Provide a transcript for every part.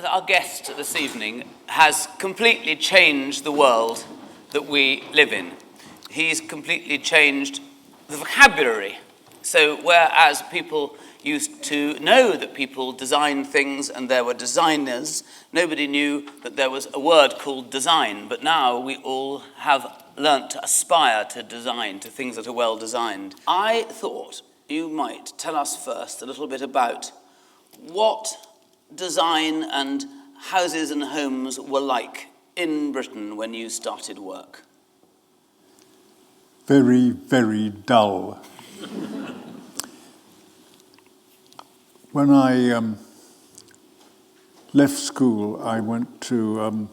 our guest this evening has completely changed the world that we live in. He's completely changed the vocabulary. So whereas people used to know that people designed things and there were designers, nobody knew that there was a word called design. But now we all have learnt to aspire to design, to things that are well designed. I thought you might tell us first a little bit about what design and houses and homes were like in Britain when you started work. Very, very dull. When I left school, I went to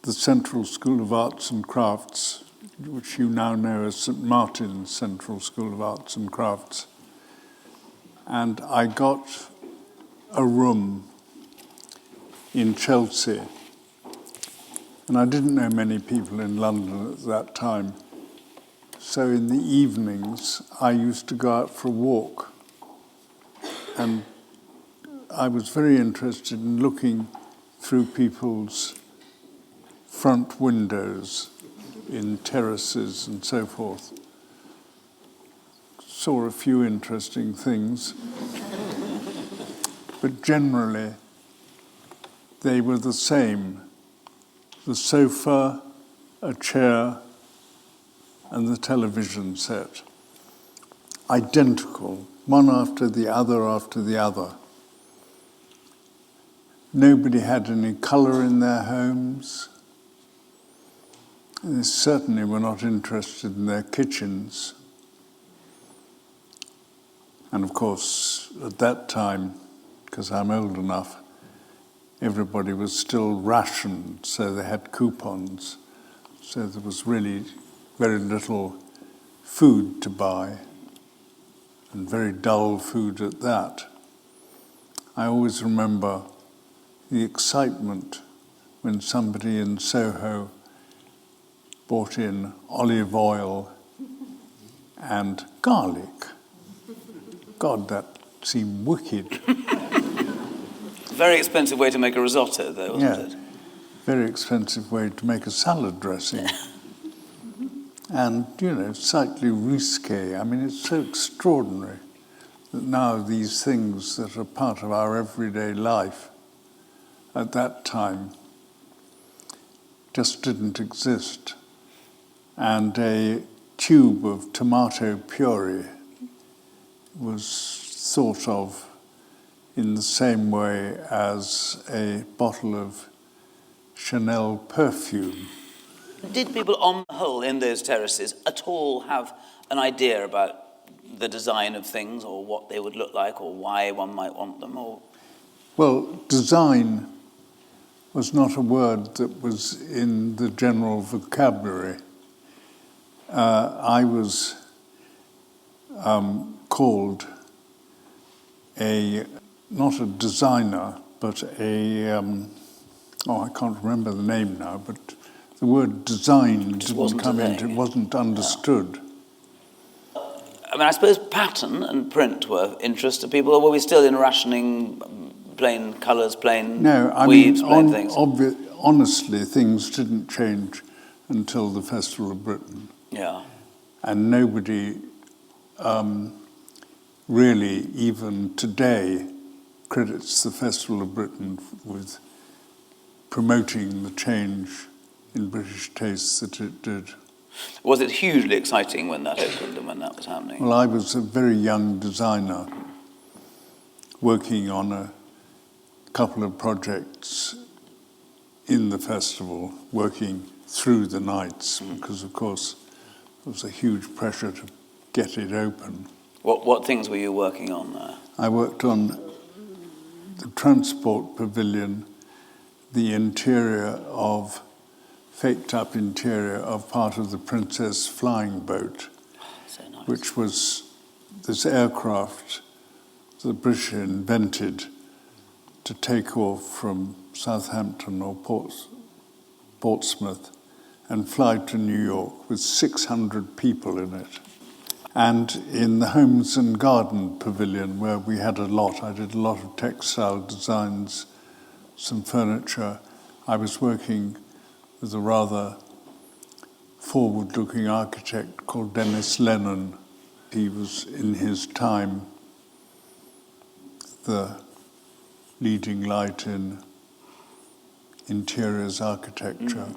the Central School of Arts and Crafts, which you now know as St. Martin's Central School of Arts and Crafts. And I got a room in Chelsea. And I didn't know many people in London at that time. So in the evenings, I used to go out for a walk. And I was very interested in looking through people's front windows in terraces and so forth. Saw a few interesting things. But generally, they were the same. The sofa, a chair, and the television set. Identical, one after the other after the other. Nobody had any colour in their homes. They certainly were not interested in their kitchens. And of course, at that time, because I'm old enough, everybody was still rationed, so they had coupons. So there was really very little food to buy, and very dull food at that. I always remember the excitement when somebody in Soho bought in olive oil and garlic. God, that seemed wicked. Very expensive way to make a risotto, though, wasn't it? Very expensive way to make a salad dressing. And, slightly risque. I mean, it's so extraordinary that now these things that are part of our everyday life at that time just didn't exist. And a tube of tomato puree was thought of in the same way as a bottle of Chanel perfume. Did people on the whole in those terraces at all have an idea about the design of things or what they would look like or why one might want them? Or Well, design was not a word that was in the general vocabulary. I was called not a designer, but I can't remember the name now, but the word design didn't come into, it wasn't understood. I mean, I suppose pattern and print were interest to people, or were we still in rationing plain colours, plain weaves, plain things? Honestly, things didn't change until the Festival of Britain. Yeah. And nobody really, even today, credits the Festival of Britain with promoting the change in British tastes that it did. Was it hugely exciting when that opened and when that was happening? Well, I was a very young designer working on a couple of projects in the festival, working through the nights, because, of course, there was a huge pressure to get it open. What things were you working on there? I worked on the transport pavilion, the faked-up interior of part of the Princess flying boat, So nice. which was this aircraft the British invented to take off from Southampton or Portsmouth and fly to New York with 600 people in it. And in the Homes and Garden Pavilion, where we had I did a lot of textile designs, some furniture. I was working with a rather forward-looking architect called Dennis Lennon. He was, in his time, the leading light in interiors architecture.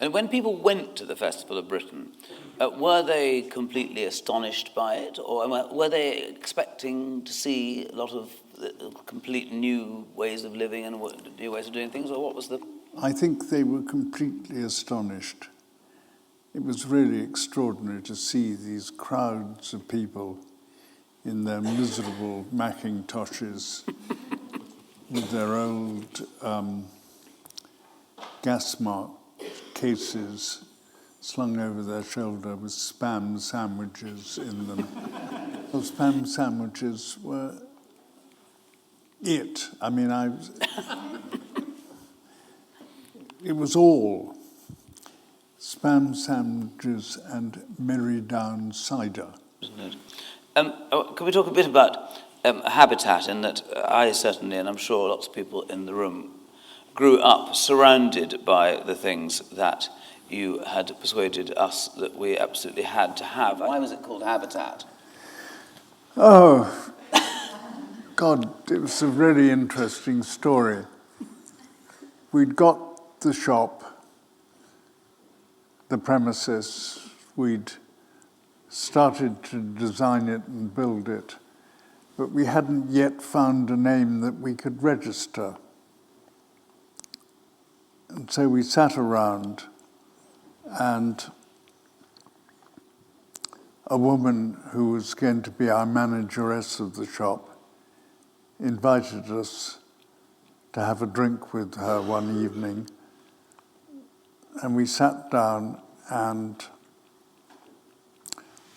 And when people went to the Festival of Britain, were they completely astonished by it, or were they expecting to see a lot of complete new ways of living and new ways of doing things, or what was the... I think they were completely astonished. It was really extraordinary to see these crowds of people in their miserable Mackintoshes with their old gas mark cases slung over their shoulder with Spam sandwiches in them. Those Spam sandwiches were it. I mean, it was all Spam sandwiches and Merrydown cider. Can we talk a bit about habitat, in that I certainly, and I'm sure lots of people in the room, grew up surrounded by the things that you had persuaded us that we absolutely had to have. Why was it called habitat? Oh, God, it was a really interesting story. We'd got the shop, the premises, we'd started to design it and build it, but we hadn't yet found a name that we could register. And so we sat around, and a woman who was going to be our manageress of the shop invited us to have a drink with her one evening, and we sat down and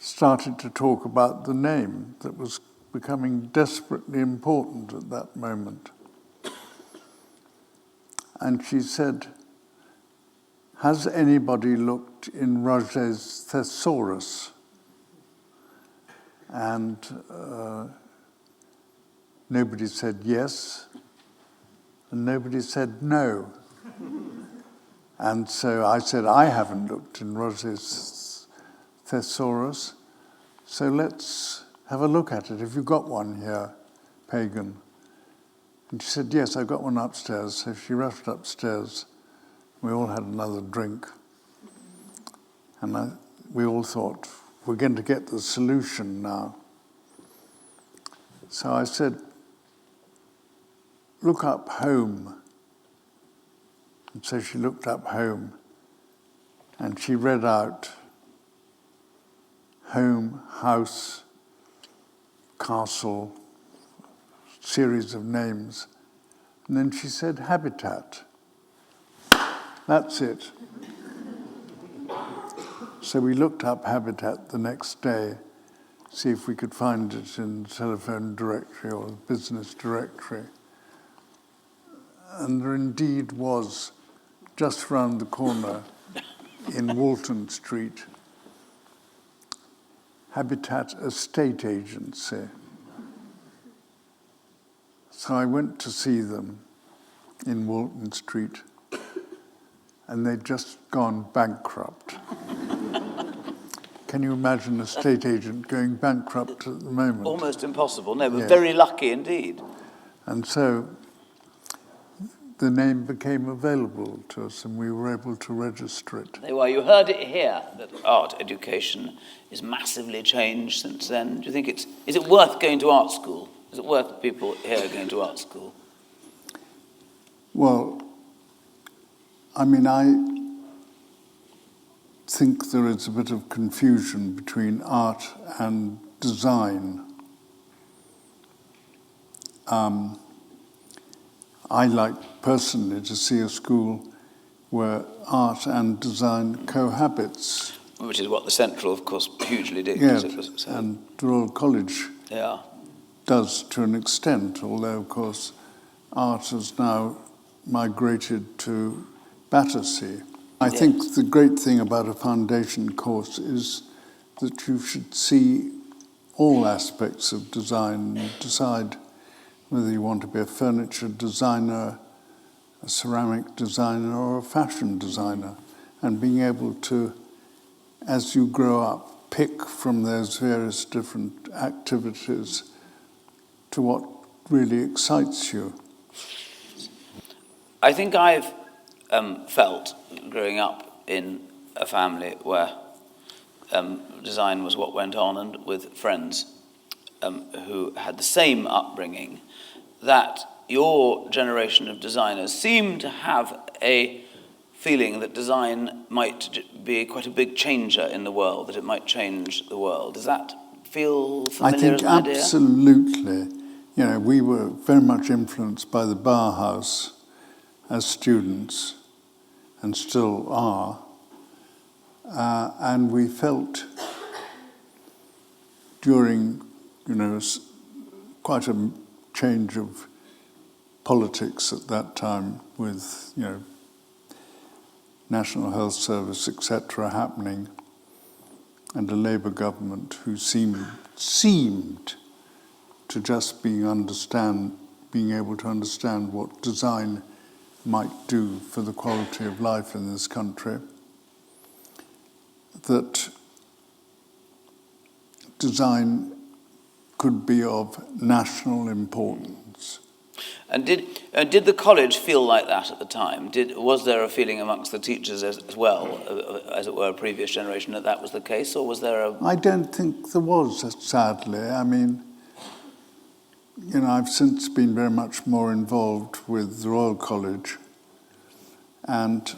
started to talk about the name that was becoming desperately important at that moment. And she said, "Has anybody looked in Roget's Thesaurus?" And nobody said yes, and nobody said no. And so I said, "I haven't looked in Roget's Thesaurus, so let's have a look at it. Have you got one here, Pagan?" And she said, "Yes, I've got one upstairs." So she rushed upstairs. We all had another drink. And we all thought, we're going to get the solution now. So I said, "Look up home." And so she looked up home, and she read out home, house, castle, series of names. And then she said, "Habitat." That's it. So we looked up habitat the next day, see if we could find it in the telephone directory or the business directory. And there indeed was, just round the corner in Walton Street, Habitat Estate Agency. So I went to see them in Walton Street, and they'd just gone bankrupt. Can you imagine a state agent going bankrupt at the moment? Almost impossible, no, but Yeah. very lucky indeed. And so the name became available to us, and we were able to register it. Well, you heard it here, that art education is massively changed since then. Do you think is it worth going to art school? Is it worth people here going to art school? Well, I mean, I think there is a bit of confusion between art and design. I like personally to see a school where art and design cohabits. Which is what the Central, of course, hugely did. Yes, So, and the Royal College yeah. does to an extent, although, of course, art has now migrated to Battersea. I think the great thing about a foundation course is that you should see all aspects of design and decide whether you want to be a furniture designer, a ceramic designer, or a fashion designer, and being able to, as you grow up, pick from those various different activities to what really excites you. I think I've felt, growing up in a family where design was what went on, and with friends who had the same upbringing, that your generation of designers seem to have a feeling that design might be quite a big changer in the world, that it might change the world. Does that feel familiar as an idea? I think absolutely. You know, we were very much influenced by the Bauhaus as students, and still are. And we felt during, quite a change of politics at that time with, National Health Service, etc., happening, and a Labour government who seemed to just being able to understand what design might do for the quality of life in this country, that design could be of national importance. And did the college feel like that at the time? Was there a feeling amongst the teachers as well, as it were, a previous generation, that was the case, or was there a... I don't think there was, sadly. I mean, I've since been very much more involved with the Royal College, and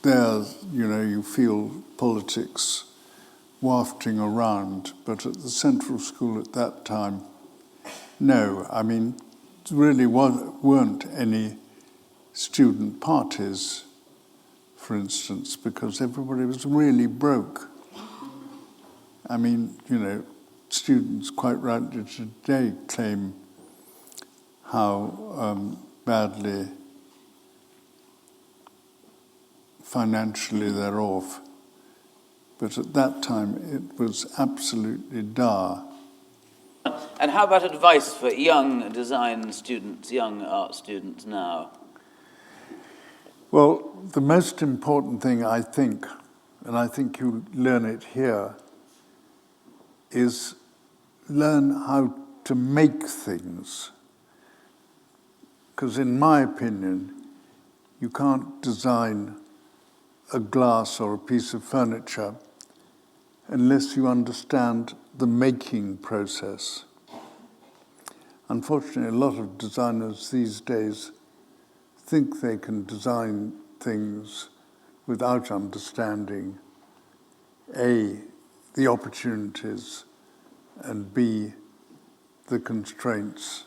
there, you feel politics wafting around, but at the Central School at that time, no. I mean, there really weren't any student parties, for instance, because everybody was really broke. I mean, students quite rightly today claim how badly financially they're off. But at that time, it was absolutely dire. And how about advice for young design students, young art students now? Well, the most important thing, I think, and I think you learn it here, is learn how to make things. Because in my opinion, you can't design a glass or a piece of furniture unless you understand the making process. Unfortunately, a lot of designers these days think they can design things without understanding A, the opportunities, and B, the constraints.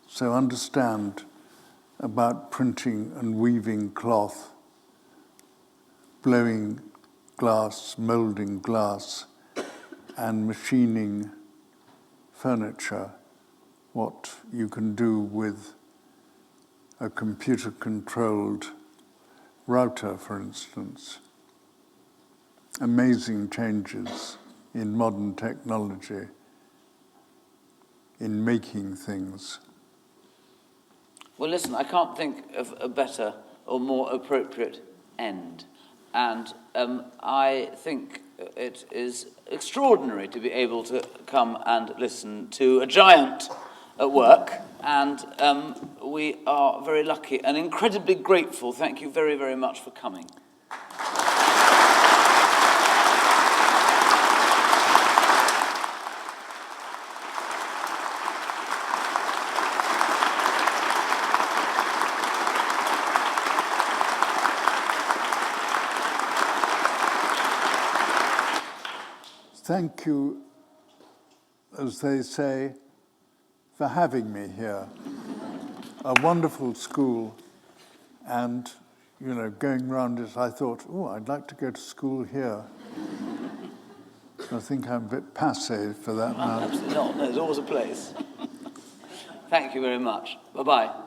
So understand about printing and weaving cloth, blowing glass, moulding glass, and machining furniture, what you can do with a computer-controlled router, for instance. Amazing changes in modern technology in making things. Well, listen, I can't think of a better or more appropriate end. And I think it is extraordinary to be able to come and listen to a giant at work. And we are very lucky and incredibly grateful. Thank you very, very much for coming. Thank you, as they say, for having me here. A wonderful school, and, going round it, I thought, I'd like to go to school here. I think I'm a bit passé for that now. Absolutely not. No, there's always a place. Thank you very much. Bye-bye.